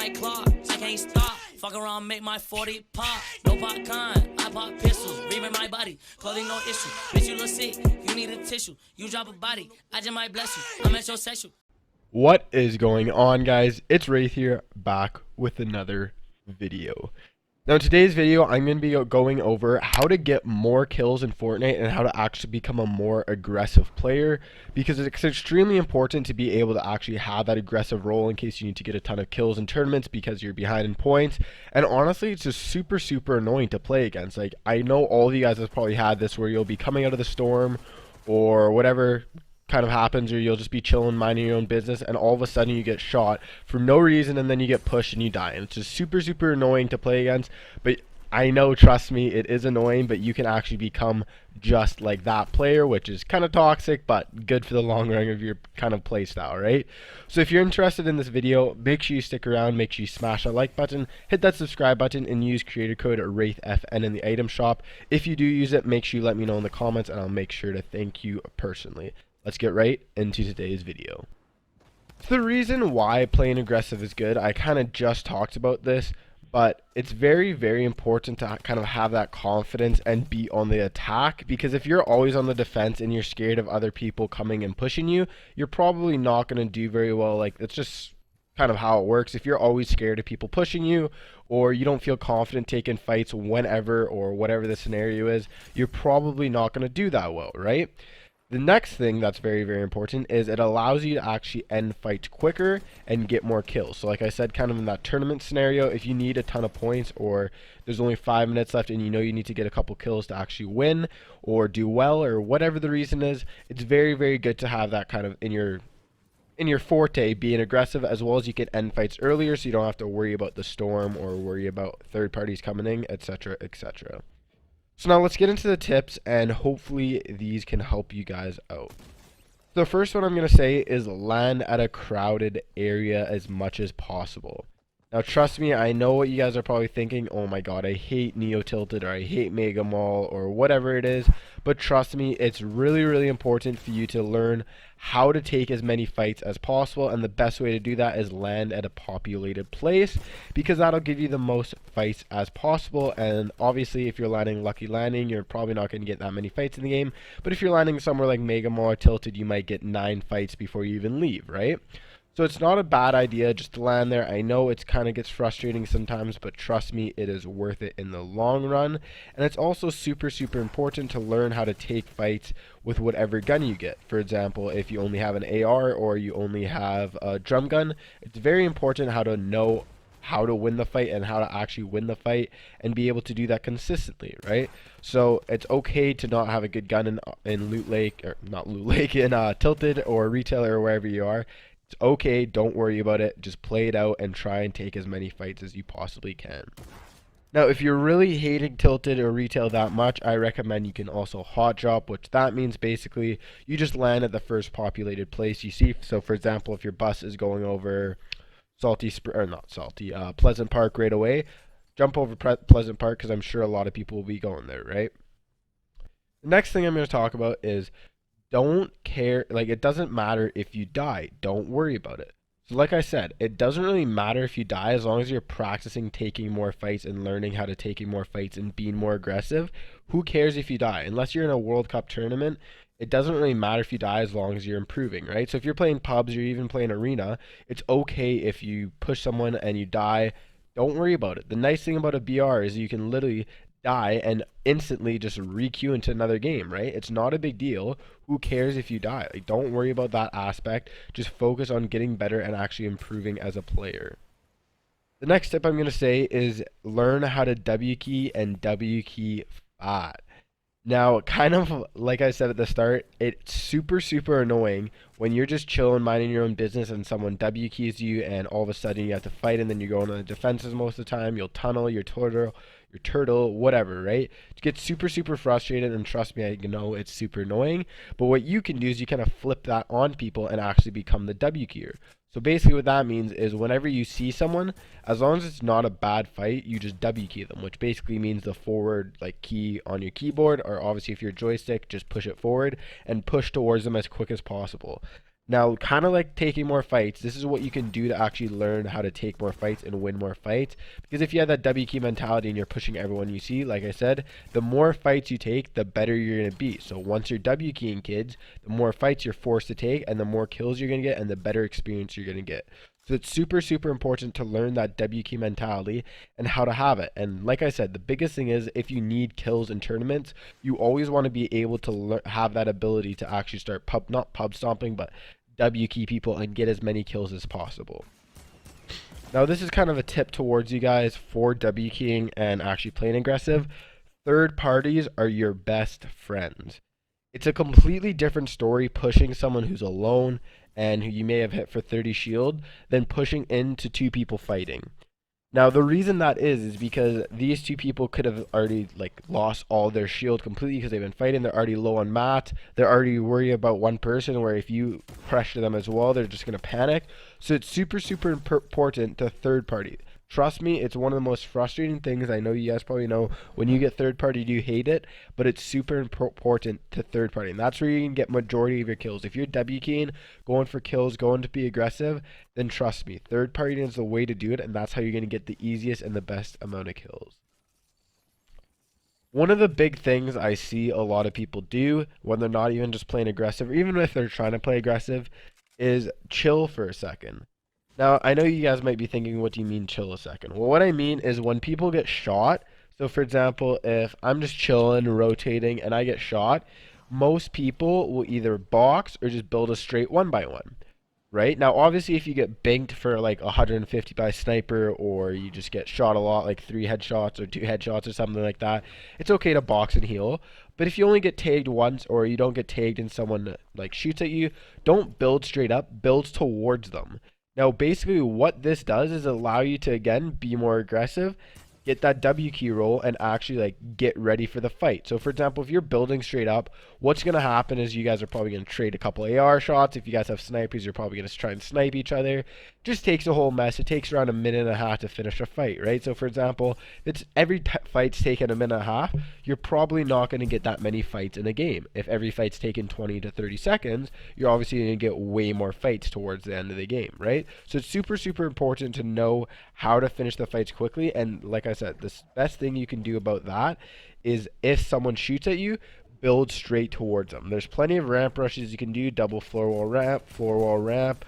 like Clark, I can't stop. Fuck around, make my 40 pop. No popcorn, I pop pistols. Reaming my body, clothing no issue. Bitch, you look sick, you need a tissue. You drop a body, I just might bless you. I'm metrosexual. What is going on, guys? It's Wraith here, back with another video. Now in today's video, I'm going to be going over how to get more kills in Fortnite and how to actually become a more aggressive player, because it's extremely important to be able to actually have that aggressive role in case you need to get a ton of kills in tournaments because you're behind in points. And honestly, it's just super annoying to play against. Like, I know all of you guys have probably had this where you'll be coming out of the storm or whatever kind of happens, or you'll just be chilling minding your own business and all of a sudden you get shot for no reason and then you get pushed and you die, and it's just super annoying to play against. But I know, trust me, it is annoying, but you can actually become just like that player, which is kind of toxic but good for the long run of your kind of play style, right? So if you're interested in this video, make sure you stick around, make sure you smash that like button, hit that subscribe button, and use creator code WraithFN in the item shop. If you do use it, make sure you let me know in the comments and I'll make sure to thank you personally. Let's get right into today's video. So the reason why playing aggressive is good, I kind of just talked about this, but it's very important to kind of have that confidence and be on the attack, because if you're always on the defense and you're scared of other people coming and pushing you, you're probably not going to do very well. Like, it's just kind of how it works. If you're always scared of people pushing you, or you don't feel confident taking fights whenever or whatever the scenario is, you're probably not going to do that well, right? The next thing that's very important is it allows you to actually end fights quicker and get more kills. So like I said, kind of in that tournament scenario, if you need a ton of points or there's only 5 minutes left and you know you need to get a couple kills to actually win or do well or whatever the reason is, it's very good to have that kind of in your forte, being aggressive, as well as you can end fights earlier so you don't have to worry about the storm or worry about third parties coming in, etc. So now let's get into the tips, and hopefully these can help you guys out. The first one I'm going to say is land at a crowded area as much as possible. Now trust me, I know what you guys are probably thinking, oh my god, I hate Neo Tilted, or I hate Mega Mall, or whatever it is, but trust me, it's really important for you to learn how to take as many fights as possible, and the best way to do that is land at a populated place, because that'll give you the most fights as possible. And obviously if you're landing Lucky Landing, you're probably not going to get that many fights in the game, but if you're landing somewhere like Mega Mall or Tilted, you might get 9 fights before you even leave, right? So it's not a bad idea just to land there. I know it kind of gets frustrating sometimes, but trust me, it is worth it in the long run. And it's also super important to learn how to take fights with whatever gun you get. For example, if you only have an AR or you only have a drum gun, it's very important how to know how to win the fight and how to actually win the fight and be able to do that consistently, right? So it's okay to not have a good gun in Loot Lake, or not Loot Lake, in Tilted or Retailer or wherever you are. It's okay, don't worry about it, just play it out and try and take as many fights as you possibly can. Now if you're really hating Tilted or Retail that much, I recommend you can also hot drop, which that means basically you just land at the first populated place you see. So for example, if your bus is going over Pleasant Park right away, jump over Pleasant Park, because I'm sure a lot of people will be going there, right? The next thing I'm going to talk about is don't care, like, it doesn't matter if you die, don't worry about it. So like I said, it doesn't really matter if you die as long as you're practicing taking more fights and learning how to taking more fights and being more aggressive. Who cares if you die? Unless you're in a World Cup tournament, it doesn't really matter if you die as long as you're improving, right? So if you're playing pubs or even playing arena, it's okay if you push someone and you die. Don't worry about it. The nice thing about a BR is you can literally die and instantly just re-queue into another game, right? It's not a big deal. Who cares if you die? Like, don't worry about that aspect. Just focus on getting better and actually improving as a player. The next tip I'm going to say is learn how to W key and W key fat. Now, kind of like I said at the start, it's super annoying when you're just chilling, minding your own business, and someone W keys you, and all of a sudden you have to fight, and then you're going on the defenses most of the time. You'll tunnel your turtle, whatever, right? You get super frustrated, and trust me, I know it's super annoying. But what you can do is you kind of flip that on people and actually become the W keyer. So basically what that means is whenever you see someone, as long as it's not a bad fight, you just W key them, which basically means the forward like key on your keyboard, or obviously if you're joystick, just push it forward and push towards them as quick as possible. Now, kind of like taking more fights, this is what you can do to actually learn how to take more fights and win more fights. Because if you have that W key mentality and you're pushing everyone you see, like I said, the more fights you take, the better you're going to be. So once you're W keying kids, the more fights you're forced to take and the more kills you're going to get and the better experience you're going to get. So it's super, super important to learn that W key mentality and how to have it. And like I said, the biggest thing is if you need kills in tournaments, you always want to be able to have that ability to actually start not pub stomping, but W key people and get as many kills as possible. Now this is kind of a tip towards you guys for W keying and actually playing aggressive. Third parties are your best friends. It's a completely different story pushing someone who's alone and who you may have hit for 30 shield than pushing into two people fighting. Now the reason that is because these two people could have already lost all their shield completely because they've been fighting. They're already low on mat. They're already worried about one person, where if you pressure them as well, they're just going to panic. So it's super, super important to third party. Trust me, it's one of the most frustrating things. I know you guys probably know when you get third party, you hate it, but it's super important to third party. And that's where you can get majority of your kills. If you're W keying, going for kills, going to be aggressive, then trust me, third party is the way to do it. And that's how you're going to get the easiest and the best amount of kills. One of the big things I see a lot of people do when they're not even just playing aggressive, or even if they're trying to play aggressive, is chill for a second. Now, I know you guys might be thinking, what do you mean chill a second? Well, what I mean is when people get shot, so for example, if I'm just chilling, rotating, and I get shot, most people will either box or just build a straight 1x1, right? Now, obviously, if you get banked for like 150 by sniper, or you just get shot a lot, like 3 headshots or 2 headshots or something like that, it's okay to box and heal. But if you only get tagged once, or you don't get tagged and someone like shoots at you, don't build straight up, build towards them. Now, basically what this does is allow you to, again, be more aggressive, get that W key roll, and actually get ready for the fight. So for example, if you're building straight up, what's going to happen is you guys are probably going to trade a couple AR shots. If you guys have snipers, you're probably going to try and snipe each other. Just takes a whole mess. It takes around 1.5 minutes to finish a fight, right? So for example, if every fight's taken 1.5 minutes, you're probably not going to get that many fights in a game. If every fight's taken 20 to 30 seconds, you're obviously going to get way more fights towards the end of the game, right? So it's super, super important to know how to finish the fights quickly. And like I said, the best thing you can do about that is if someone shoots at you, build straight towards them. There's plenty of ramp rushes you can do, double floor wall ramp,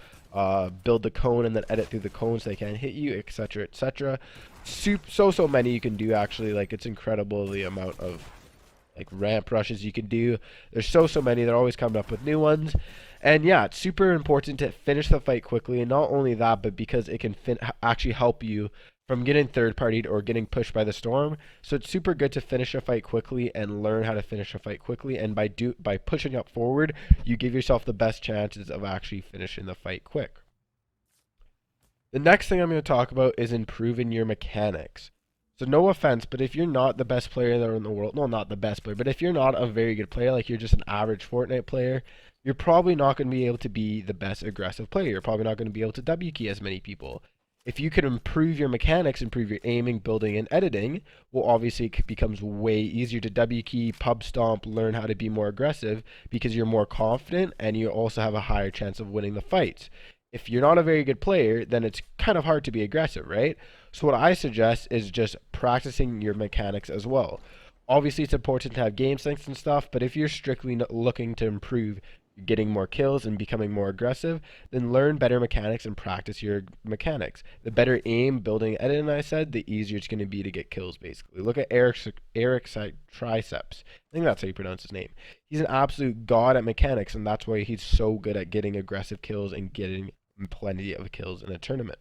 build the cone and then edit through the cone so they can't hit you, etc., etc. So many you can do, actually. It's incredible the amount of ramp rushes you can do. There's so many. They're always coming up with new ones. And yeah, it's super important to finish the fight quickly. And not only that, but because it can actually help you from getting third partied or getting pushed by the storm. So it's super good to finish a fight quickly and learn how to finish a fight quickly. And by pushing up forward, you give yourself the best chances of actually finishing the fight quick. The next thing I'm going to talk about is improving your mechanics. So no offense, but if you're not the best player in the world, no, not the best player, but if you're not a very good player, like you're just an average Fortnite player, you're probably not going to be able to be the best aggressive player. You're probably not going to be able to W key as many people. If you can improve your mechanics, improve your aiming, building, and editing, well, obviously it becomes way easier to W key, pub stomp, learn how to be more aggressive because you're more confident and you also have a higher chance of winning the fights. If you're not a very good player, then it's kind of hard to be aggressive, right? So what I suggest is just practicing your mechanics as well. Obviously, it's important to have game sense and stuff, but if you're strictly looking to improve getting more kills and becoming more aggressive, then learn better mechanics and practice your mechanics. The better aim, building, editing I said, the easier it's going to be to get kills, basically. Look at Eric's Triceps. I think that's how you pronounce his name. He's an absolute god at mechanics, and that's why he's so good at getting aggressive kills and getting plenty of kills in a tournament.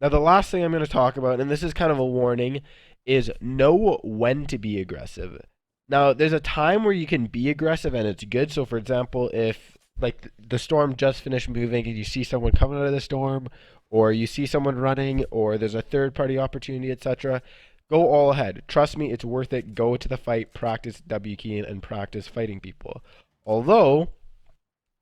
Now, the last thing I'm going to talk about, and this is kind of a warning, is know when to be aggressive. Now, there's a time where you can be aggressive and it's good. So, for example, if the storm just finished moving and you see someone coming out of the storm, or you see someone running, or there's a third-party opportunity, etc., go all ahead. Trust me, it's worth it. Go to the fight, practice W keying, and practice fighting people. Although,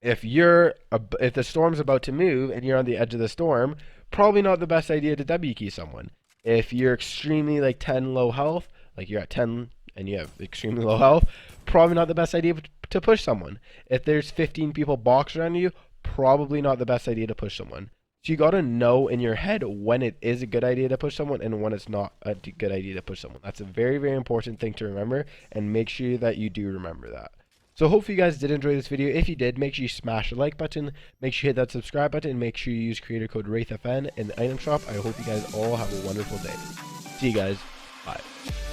if the storm's about to move and you're on the edge of the storm, probably not the best idea to W key someone. If you're extremely 10 low health, you're at 10 and you have extremely low health, probably not the best idea to push someone. If there's 15 people boxed around you, probably not the best idea to push someone. So you gotta know in your head when it is a good idea to push someone and when it's not a good idea to push someone. That's a very, very important thing to remember, and make sure that you do remember that. So hopefully you guys did enjoy this video. If you did, make sure you smash the like button, make sure you hit that subscribe button, and make sure you use creator code WraithFN in the item shop. I hope you guys all have a wonderful day. See you guys. Bye.